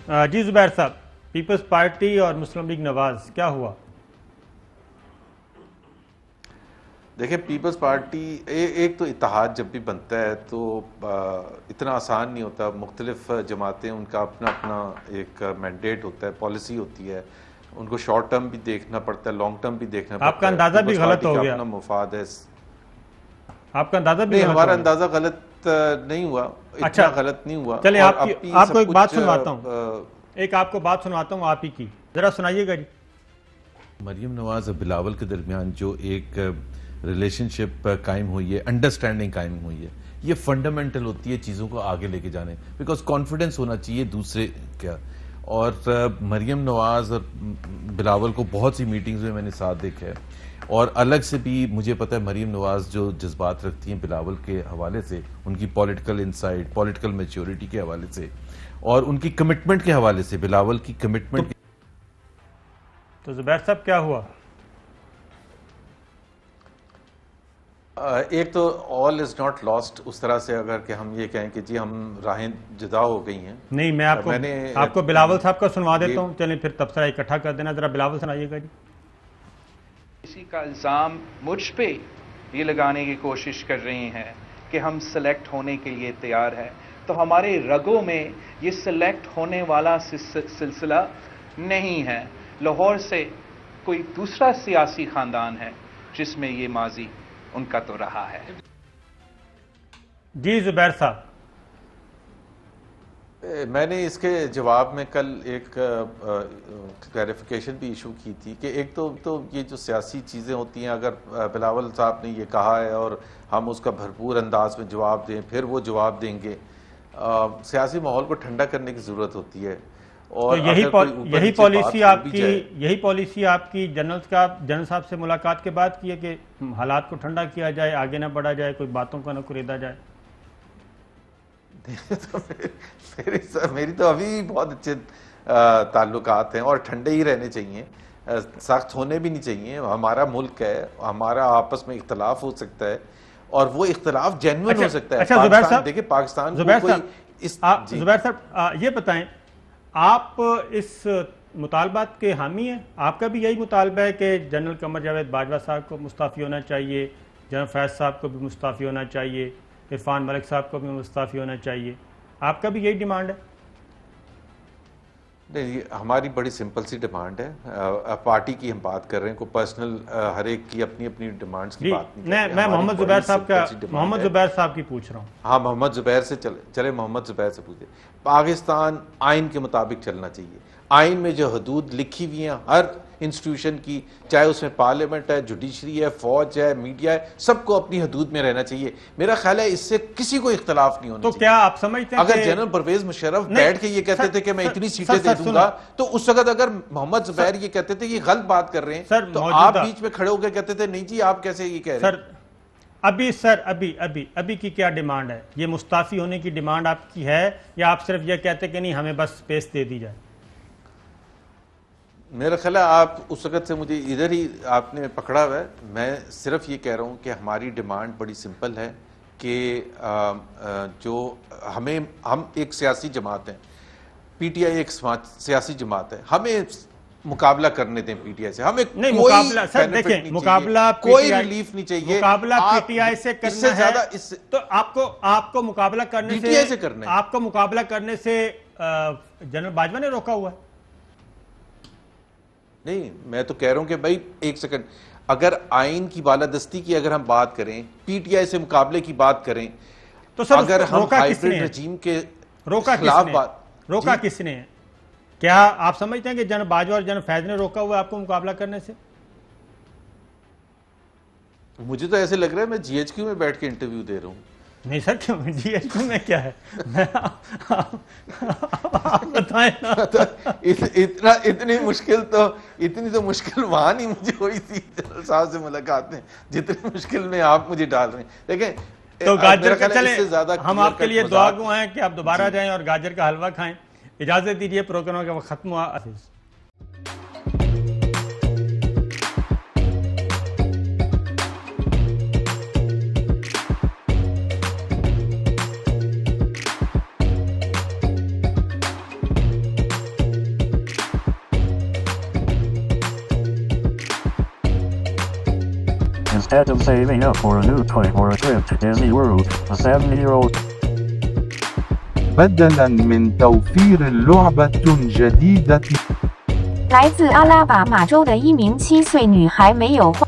جی زبیر صاحب، Peoples party اور مسلم league نواز کیا ہوا؟ دیکھیں پیپلز پارٹی ایک تو اتحاد جب بھی بنتا ہے تو اتنا آسان نہیں ہوتا. مختلف جماعتیں ان کا اپنا اپنا ایک مینڈیٹ ہوتا ہے, پالیسی ہوتی ہے, ان کو شارٹ ٹرم بھی دیکھنا پڑتا ہے, لانگ ٹرم بھی دیکھنا پڑتا ہے. آپ کا اندازہ بھی غلط ہو گیا. اپنا مفاد ہے. آپ کا اندازہ بھی نہیں, غلط ہمارا ہو گیا. اندازہ غلط نہیں ہوا, اتنا غلط نہیں ہوا. چلے آپ کو ایک بات سنواتا ہوں, آپ کو بات سنواتا ہوں آپ ہی کی, ذرا سنائیے گا جی. مریم نواز اور بلاول کے درمیان جو ایک ریلیشن شپ قائم ہوئی ہے, انڈرسٹینڈنگ قائم ہوئی ہے, یہ فنڈامنٹل ہوتی ہے چیزوں کو آگے لے کے جانے, بیکاز کانفیڈنس ہونا چاہیے دوسرے کا. اور مریم نواز اور بلاول کو بہت سی میٹنگز میں نے ساتھ دیکھا ہے, اور الگ سے بھی مجھے پتا ہے مریم نواز جو جذبات رکھتی ہیں بلاول کے حوالے سے, ان کی پولیٹیکل انسائٹ, پولیٹیکل میچورٹی کے حوالے سے, اور ان کی کمٹمنٹ کے حوالے سے, بلاول کی کمٹمنٹ. تو زبیر صاحب کیا ہوا؟ ایک تو آل از ناٹ لاسٹ اس طرح سے اگر کہ ہم یہ کہیں کہ جی ہم راہیں جدا ہو گئی ہیں. نہیں, میں آپ کو بلاول صاحب کا سنوا دیتا ہوں, چلیں پھر تبصرہ اکٹھا کر دینا. ذرا بلاول سنائیے گا جی. اسی کا الزام مجھ پہ یہ لگانے کی کوشش کر رہی ہیں کہ ہم سلیکٹ ہونے کے لیے تیار ہیں, تو ہمارے رگوں میں یہ سلیکٹ ہونے والا سلسلہ نہیں ہے. لاہور سے کوئی دوسرا سیاسی خاندان ہے جس میں یہ ماضی ان کا تو رہا ہے. جی زبیر صاحب, میں نے اس کے جواب میں کل ایک کلیریفیکیشن بھی ایشو کی تھی کہ ایک تو یہ جو سیاسی چیزیں ہوتی ہیں, اگر بلاول صاحب نے یہ کہا ہے اور ہم اس کا بھرپور انداز میں جواب دیں, پھر وہ جواب دیں گے, سیاسی ماحول کو ٹھنڈا کرنے کی ضرورت ہوتی ہے. اور یہی پالیسی آپ کی جنرل صاحب سے ملاقات کے بعد کی ہے کہ حالات کو ٹھنڈا کیا جائے, آگے نہ بڑھا جائے, کوئی باتوں کا نہ کریدا جائے. میری تو ابھی بہت اچھے تعلقات ہیں اور ٹھنڈے ہی رہنے چاہیے, سخت ہونے بھی نہیں چاہیے. ہمارا ملک ہے, ہمارا آپس میں اختلاف ہو سکتا ہے اور وہ اختلاف جینوئن ہو سکتا ہے. اچھا زبیر صاحب, دیکھیں پاکستان زبیر صاحب یہ بتائیں, آپ اس مطالبات کے حامی ہیں؟ آپ کا بھی یہی مطالبہ ہے کہ جنرل قمر جاوید باجوہ صاحب کو مستعفی ہونا چاہیے, جنرل فیض صاحب کو بھی مستعفی ہونا چاہیے, عرفان ملک صاحب کو بھی مستعفی ہونا چاہیے, آپ کا بھی یہی ڈیمانڈ ہے؟ نہیں, ہماری بڑی سمپل سی ڈیمانڈ ہے. پارٹی کی ہم بات کر رہے ہیں, کوئی پرسنل ہر ایک کی اپنی اپنی ڈیمانڈز کی بات نہیں کر رہے. میں محمد زبیر صاحب کی پوچھ رہا ہوں. ہاں, محمد زبیر سے چلے محمد زبیر سے پوچھیں. پاکستان آئین کے مطابق چلنا چاہیے. آئین میں جو حدود لکھی ہوئی ہیں ہر انسٹیٹیوشن کی, چاہے اس میں پارلیمنٹ ہے, جوڈیشری ہے, فوج ہے, میڈیا ہے, سب کو اپنی حدود میں رہنا چاہیے. میرا خیال ہے اس سے کسی کو اختلاف نہیں ہونا چاہیے. تو کیا آپ سمجھتے ہیں اگر جنرل پرویز مشرف بیٹھ کے یہ کہتے تھے کہ میں اتنی سیٹیں دے دوں گا, تو اس وقت اگر محمد زبیر یہ کہتے تھے یہ غلط بات کر رہے ہیں, تو آپ بیچ میں کھڑے ہو کے کہتے تھے نہیں جی آپ کیسے یہ کہہ رہے ہیں. ابھی کی کیا ڈیمانڈ ہے؟ یہ مستعفی ہونے کی ڈیمانڈ آپ کی ہے یا آپ صرف یہ کہتے کہ نہیں ہمیں بس سپیس دے دی جائے؟ میرا خیال ہے آپ اس وقت سے مجھے ادھر ہی آپ نے پکڑا ہوا ہے. میں صرف یہ کہہ رہا ہوں کہ ہماری ڈیمانڈ بڑی سمپل ہے کہ جو ہم ایک سیاسی جماعت ہیں, پی ٹی آئی ایک سیاسی جماعت ہے, ہمیں مقابلہ کرنے دیں پی ٹی آئی سے. ہمیں کوئی ریلیف نہیں چاہیے. مقابلہ پی ٹی آئی سے کرنا ہے تو آپ کو مقابلہ کرنے سے آپ کو مقابلہ کرنے سے جنرل باجوہ نے روکا ہوا ہے؟ نہیں, میں تو کہہ رہا ہوں کہ بھائی ایک سیکنڈ, اگر آئین کی بالادستی کی اگر ہم بات کریں, پی ٹی آئی سے مقابلے کی بات کریں, تو سر اگر ہم ہائیبرڈ رجیم کے خلاف روکا کس نے ہے؟ کیا آپ سمجھتے ہیں کہ جنرل باجوہ اور جنرل فیض نے روکا ہوا ہے آپ کو مقابلہ کرنے سے؟ مجھے تو ایسے لگ رہا ہے میں جی ایچ کیو میں بیٹھ کے انٹرویو دے رہا ہوں. نہیں سر, کیوں جی ایچ کیو میں کیا ہے؟ آپ بتائیں نا. اتنی تو مشکل وہاں نہیں مجھے ہوئی تھی جنرل صاحب سے ملاقات میں جتنی مشکل میں آپ مجھے ڈال رہے ہیں. دیکھیں تو گاجر کا چلیں, ہم آپ کے لیے دعا گو ہیں کہ آپ دوبارہ جائیں اور گاجر کا حلوہ کھائیں. اجازت دیجیے, پروگرام کا وقت ختم ہوا. had him saving up for a new toy for a trip to Disney World. A 70-year-old بدلاً من توفير لعبة جديدة 来自阿拉巴马州的一名7岁女孩没有花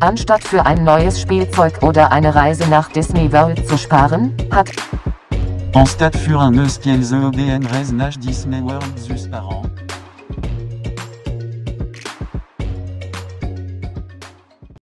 Anstatt für ein neues Spielzeug oder eine Reise nach Disney World zu sparen, hat En stade für un neues Spielzeug oder eine Reise nach Disney World zu sparen.